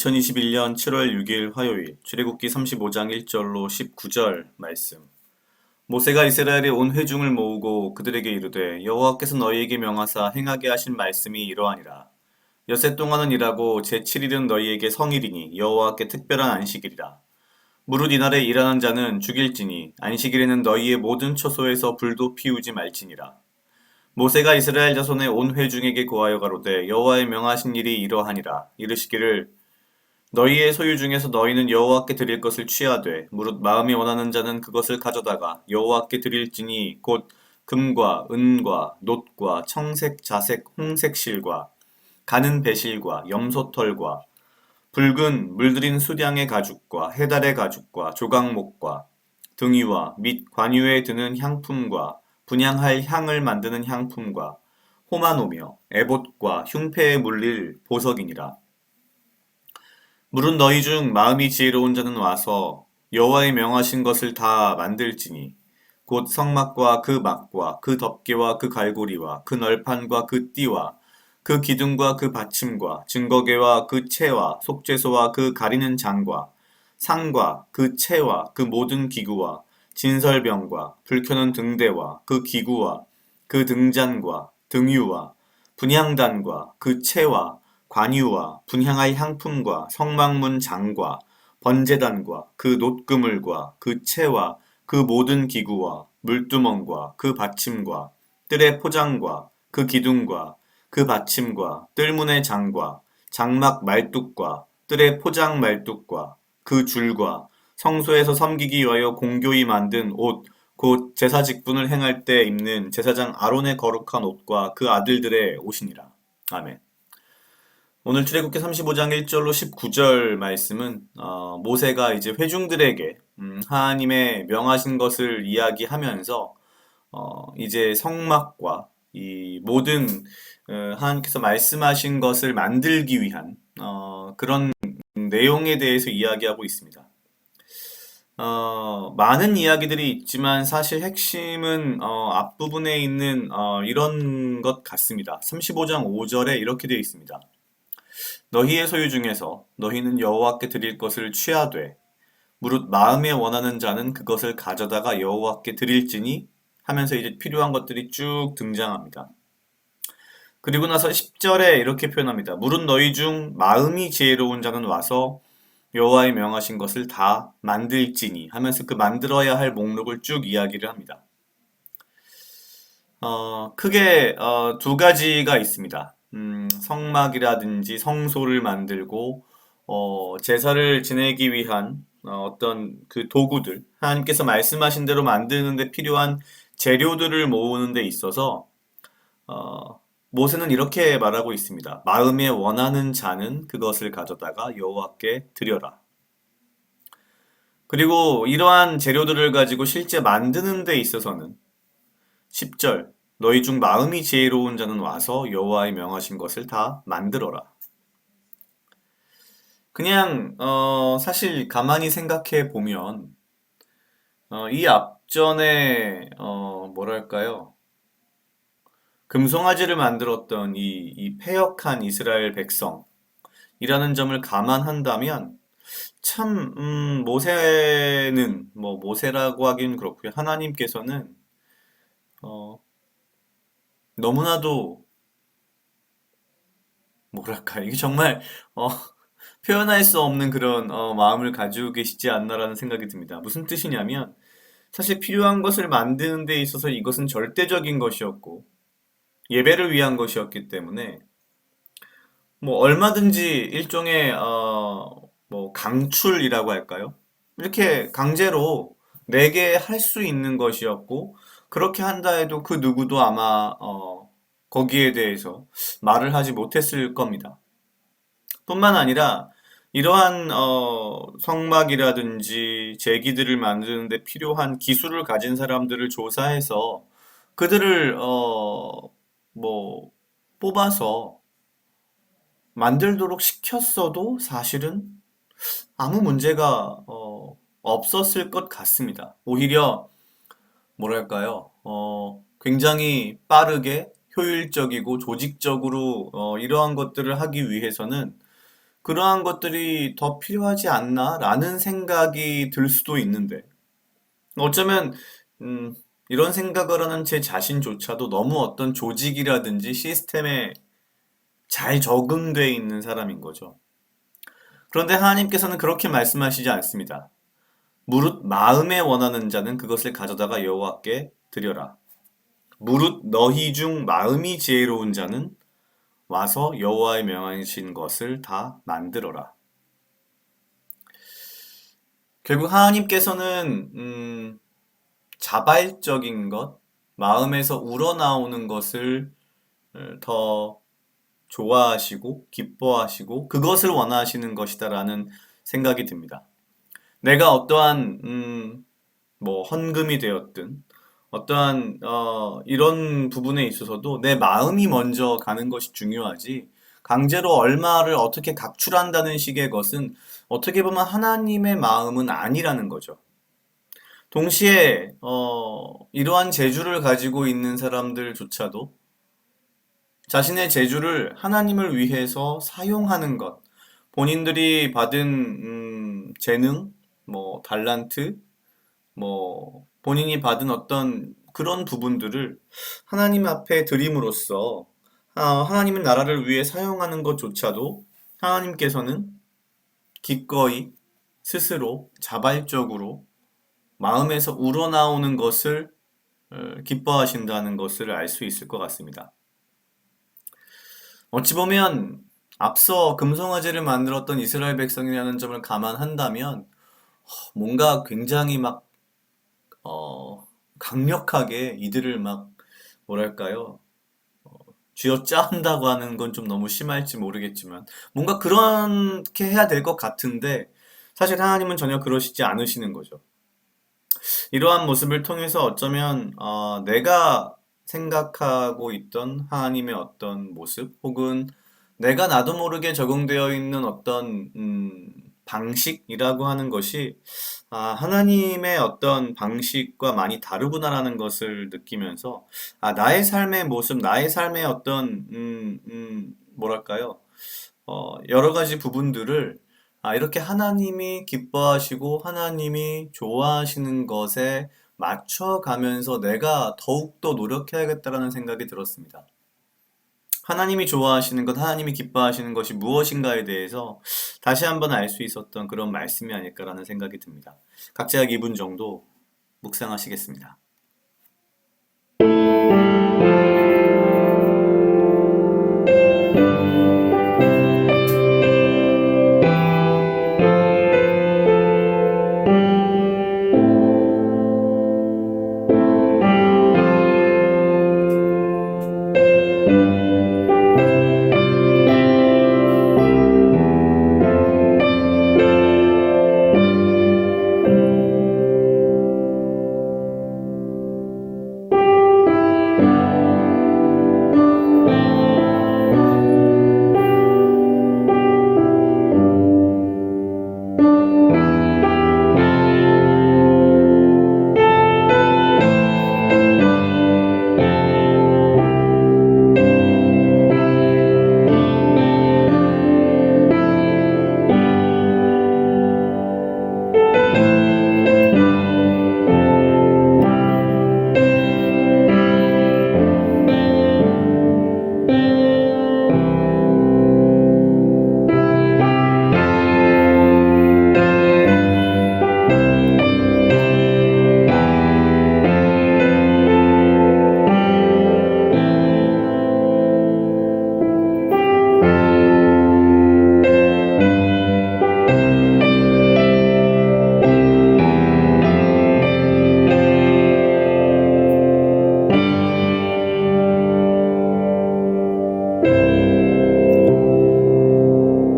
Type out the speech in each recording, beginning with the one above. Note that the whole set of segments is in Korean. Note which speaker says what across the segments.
Speaker 1: 2021년 7월 6일 화요일 출애굽기 35장 1절로 19절 말씀. 모세가 이스라엘의 온 회중을 모으고 그들에게 이르되 여호와께서 너희에게 명하사 행하게 하신 말씀이 이러하니라. 엿새 동안은 일하고 제7일은 너희에게 성일이니 여호와께 특별한 안식일이라. 무릇 이날에 일하는 자는 죽일지니 안식일에는 너희의 모든 처소에서 불도 피우지 말지니라. 모세가 이스라엘 자손의 온 회중에게 고하여 가로되 여호와의 명하신 일이 이러하니라. 이르시기를 너희의 소유 중에서 너희는 여호와께 드릴 것을 취하되 무릇 마음이 원하는 자는 그것을 가져다가 여호와께 드릴지니 곧 금과 은과 놋과 청색 자색 홍색 실과 가는 배실과 염소털과 붉은 물들인 수량의 가죽과 해달의 가죽과 조각목과 등유와 및 관유에 드는 향품과 분향할 향을 만드는 향품과 호마노며 에봇과 흉패에 물릴 보석이니라. 물은 너희 중 마음이 지혜로운 자는 와서 여호와의 명하신 것을 다 만들지니 곧 성막과 그 막과 그 덮개와 그 갈고리와 그 널판과 그 띠와 그 기둥과 그 받침과 증거궤와 그 채와 속죄소와 그 가리는 장과 상과 그 채와 그 모든 기구와 진설병과 불 켜는 등대와 그 기구와 그 등잔과 등유와 분향단과 그 채와 관유와 분향할 향품과 성막문 장과 번제단과 그 놋그물과 그 채와 그 모든 기구와 물두멍과 그 받침과 뜰의 포장과 그 기둥과 그 받침과 뜰문의 장과 장막 말뚝과 뜰의 포장 말뚝과 그 줄과 성소에서 섬기기 위하여 공교히 만든 옷, 곧 제사 직분을 행할 때 입는 제사장 아론의 거룩한 옷과 그 아들들의 옷이니라. 아멘. 오늘 출애굽기 35장 1절로 19절 말씀은 모세가 이제 회중들에게 하나님의 명하신 것을 이야기하면서 이제 성막과 이 모든 하나님께서 말씀하신 것을 만들기 위한 그런 내용에 대해서 이야기하고 있습니다. 많은 이야기들이 있지만 사실 핵심은 앞부분에 있는 이런 것 같습니다. 35장 5절에 이렇게 되어 있습니다. 너희의 소유 중에서 너희는 여호와께 드릴 것을 취하되 무릇 마음에 원하는 자는 그것을 가져다가 여호와께 드릴지니 하면서 이제 필요한 것들이 쭉 등장합니다. 그리고 나서 10절에 이렇게 표현합니다. 무릇 너희 중 마음이 지혜로운 자는 와서 여호와의 명하신 것을 다 만들지니 하면서 그 만들어야 할 목록을 쭉 이야기를 합니다. 크게 두 가지가 있습니다. 성막이라든지 성소를 만들고 제사를 지내기 위한 어떤 그 도구들, 하나님께서 말씀하신 대로 만드는 데 필요한 재료들을 모으는 데 있어서 모세는 이렇게 말하고 있습니다. 마음에 원하는 자는 그것을 가져다가 여호와께 드려라. 그리고 이러한 재료들을 가지고 실제 만드는 데 있어서는 10절 너희 중 마음이 지혜로운 자는 와서 여호와의 명하신 것을 다 만들어라. 그냥 사실 가만히 생각해 보면 이 앞전에 뭐랄까요? 금송아지를 만들었던 이 패역한 이스라엘 백성이라는 점을 감안한다면 참 모세는 뭐 모세라고 하긴 그렇고요. 하나님께서는 너무나도 뭐랄까 이게 정말 어, 표현할 수 없는 그런 마음을 가지고 계시지 않나라는 생각이 듭니다. 무슨 뜻이냐면 사실 필요한 것을 만드는 데 있어서 이것은 절대적인 것이었고 예배를 위한 것이었기 때문에 뭐 얼마든지 일종의 뭐 강출이라고 할까요? 이렇게 강제로 내게 할 수 있는 것이었고 그렇게 한다 해도 그 누구도 아마 거기에 대해서 말을 하지 못했을 겁니다. 뿐만 아니라 이러한 성막이라든지 제기들을 만드는 데 필요한 기술을 가진 사람들을 조사해서 그들을 뭐 뽑아서 만들도록 시켰어도 사실은 아무 문제가 없었을 것 같습니다. 오히려 뭐랄까요? 굉장히 빠르게 효율적이고 조직적으로 이러한 것들을 하기 위해서는 그러한 것들이 더 필요하지 않나? 라는 생각이 들 수도 있는데, 어쩌면, 음, 이런 생각을 하는 제 자신조차도 너무 어떤 조직이라든지 시스템에 잘 적응돼 있는 사람인 거죠. 그런데 하나님께서는 그렇게 말씀하시지 않습니다. 무릇 마음에 원하는 자는 그것을 가져다가 여호와께 드려라. 무릇 너희 중 마음이 지혜로운 자는 와서 여호와의 명하신 것을 다 만들어라. 결국 하나님께서는 자발적인 것, 마음에서 우러나오는 것을 더 좋아하시고 기뻐하시고 그것을 원하시는 것이다라는 생각이 듭니다. 내가 어떠한 뭐 헌금이 되었든 어떠한 이런 부분에 있어서도 내 마음이 먼저 가는 것이 중요하지, 강제로 얼마를 어떻게 각출한다는 식의 것은 어떻게 보면 하나님의 마음은 아니라는 거죠. 동시에 이러한 재주를 가지고 있는 사람들조차도 자신의 재주를 하나님을 위해서 사용하는 것, 본인들이 받은 재능, 뭐 달란트, 뭐 본인이 받은 어떤 그런 부분들을 하나님 앞에 드림으로써 하나님의 나라를 위해 사용하는 것조차도 하나님께서는 기꺼이 스스로 자발적으로 마음에서 우러나오는 것을 기뻐하신다는 것을 알 수 있을 것 같습니다. 어찌 보면 앞서 금송아지를 만들었던 이스라엘 백성이라는 점을 감안한다면 뭔가 굉장히 막 강력하게 이들을 막 뭐랄까요, 쥐어짜한다고 하는 건 좀 너무 심할지 모르겠지만 뭔가 그렇게 해야 될 것 같은데, 사실 하나님은 전혀 그러시지 않으시는 거죠. 이러한 모습을 통해서 어쩌면 내가 생각하고 있던 하나님의 어떤 모습, 혹은 내가 나도 모르게 적용되어 있는 어떤 방식이라고 하는 것이 하나님의 어떤 방식과 많이 다르구나라는 것을 느끼면서 나의 삶의 모습, 나의 삶의 어떤 뭐랄까요? 여러 가지 부분들을 이렇게 하나님이 기뻐하시고 하나님이 좋아하시는 것에 맞춰가면서 내가 더욱더 노력해야겠다라는 생각이 들었습니다. 하나님이 좋아하시는 것, 하나님이 기뻐하시는 것이 무엇인가에 대해서 다시 한번 알 수 있었던 그런 말씀이 아닐까라는 생각이 듭니다. 각자 2분 정도 묵상하시겠습니다.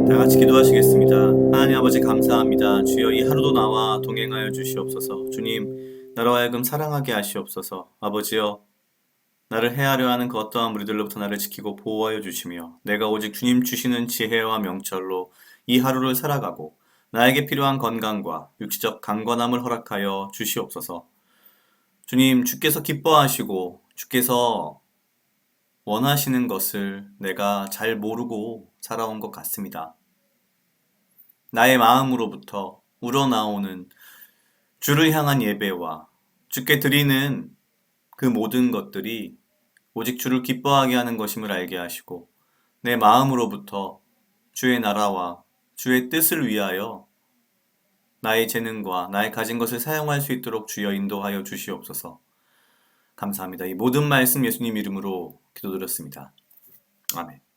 Speaker 1: 다 같이 기도하시겠습니다. 하나님 아버지 감사합니다. 주여 이 하루도 나와 동행하여 주시옵소서. 주님, 나로 하여금 사랑하게 하시옵소서. 아버지여, 나를 해하려 하는 그 어떠한 무리들로부터 나를 지키고 보호하여 주시며, 내가 오직 주님 주시는 지혜와 명철로 이 하루를 살아가고 나에게 필요한 건강과 육체적 강건함을 허락하여 주시옵소서. 주님, 주께서 기뻐하시고 주께서 원하시는 것을 내가 잘 모르고 살아온 것 같습니다. 나의 마음으로부터 우러나오는 주를 향한 예배와 주께 드리는 그 모든 것들이 오직 주를 기뻐하게 하는 것임을 알게 하시고 내 마음으로부터 주의 나라와 주의 뜻을 위하여 나의 재능과 나의 가진 것을 사용할 수 있도록 주여 인도하여 주시옵소서. 감사합니다. 이 모든 말씀 예수님 이름으로 기도드렸습니다. 아멘.